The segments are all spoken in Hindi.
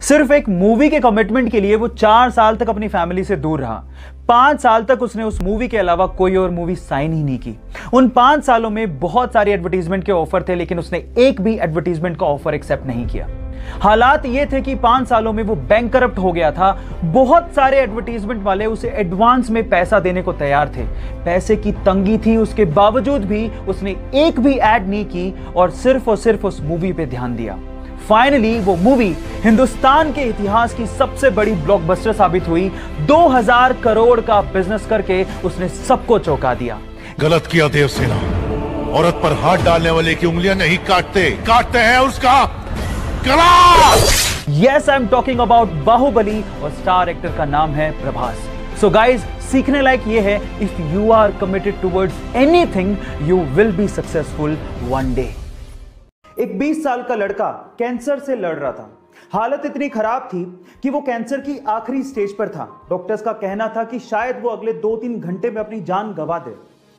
सिर्फ एक मूवी के कमिटमेंट के लिए वो 4 साल तक अपनी फैमिली से दूर रहा। 5 साल तक उसने उस मूवी के अलावा कोई और मूवी साइन ही नहीं की। उन 5 सालों में बहुत सारे एडवर्टीजमेंट के ऑफर थे, लेकिन उसने एक भी एडवर्टीजमेंट का ऑफर एक्सेप्ट नहीं किया। हालात ये थे कि 5 सालों में वो बैंकरप्ट हो गया था। बहुत सारे एडवर्टीजमेंट वाले उसे एडवांस में पैसा देने को तैयार थे। पैसे की तंगी थी, उसके बावजूद भी उसने एक भी ऐड नहीं की और सिर्फ उस मूवी पे ध्यान दिया। फाइनली वो मूवी हिंदुस्तान के इतिहास की सबसे बड़ी ब्लॉकबस्टर साबित हुई। 2000 करोड़ का बिजनेस करके उसने सबको चौंका दिया। गलत किया देवसेना, औरत पर हाथ डालने वाले की उंगलियां नहीं काटते हैं उसका गला। Yes, I am talking about Baahubali और स्टार एक्टर का नाम है प्रभास। सो गाइज, सीखने लायक ये है, if you are committed towards anything you will be successful one day. एक 20 साल का लड़का कैंसर से लड़ रहा था। हालत इतनी खराब थी कि वो कैंसर की आखिरी स्टेज पर था। डॉक्टर्स का कहना था कि शायद वो अगले 2-3 घंटे में अपनी जान गंवा दे।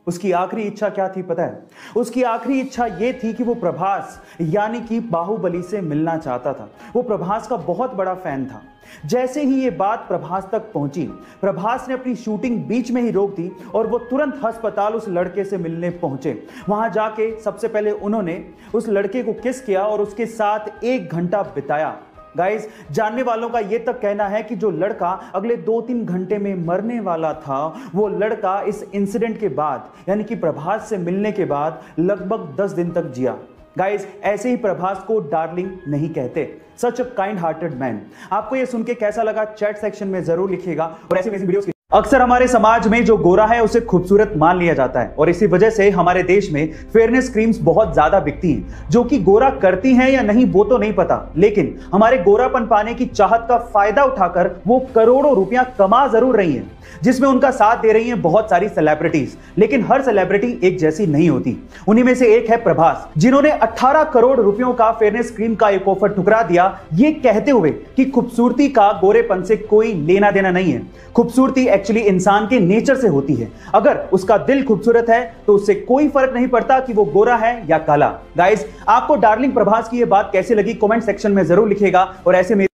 उसकी आखिरी इच्छा क्या थी पता है? उसकी आखिरी इच्छा ये थी कि वो प्रभास यानी कि बाहुबली से मिलना चाहता था। वो प्रभास का बहुत बड़ा फैन था। जैसे ही ये बात प्रभास तक पहुंची, प्रभास ने अपनी शूटिंग बीच में ही रोक दी और वो तुरंत अस्पताल उस लड़के से मिलने पहुंचे। वहां जाके सबसे पहले उन्होंने उस लड़के को किस किया और उसके साथ 1 घंटा बिताया। गाइस, जानने वालों का यह तक कहना है कि जो लड़का अगले 2-3 घंटे में मरने वाला था, वो लड़का इस इंसिडेंट के बाद यानी कि प्रभास से मिलने के बाद लगभग 10 दिन तक जिया। गाइस, ऐसे ही प्रभास को डार्लिंग नहीं कहते। सच अ काइंड हार्टेड मैन। आपको यह सुन के कैसा लगा चैट सेक्शन में जरूर लिखिएगा। और ऐसी वीडियोस की अक्सर हमारे समाज में जो गोरा है उसे खूबसूरत मान लिया जाता है और इसी वजह से हमारे देश में फेयरनेस क्रीम्स बहुत ज्यादा बिकती हैं। जो कि गोरा करती हैं या नहीं वो तो नहीं पता, लेकिन हमारे गोरापन पाने की चाहत का फायदा उठाकर वो करोड़ों रुपया कमा जरूर रही हैं, जिसमें उनका साथ दे रही हैं बहुत सारी सेलिब्रिटीज। लेकिन हर सेलिब्रिटी एक जैसी नहीं होती। उन्हीं में से एक है प्रभास, जिन्होंने 18 करोड़ रुपयों का फेयरनेस क्रीम का एक ऑफर ठुकरा दिया, ये कहते हुए कि खूबसूरती का गोरेपन से कोई लेना देना नहीं है। खूबसूरती एक्चुअली इंसान के नेचर से होती है। अगर उसका दिल खूबसूरत है तो उससे कोई फर्क नहीं पड़ता कि वो गोरा है या काला। गाइस, आपको डार्लिंग प्रभास की ये बात कैसी लगी कमेंट सेक्शन में जरूर लिखिएगा और ऐसे में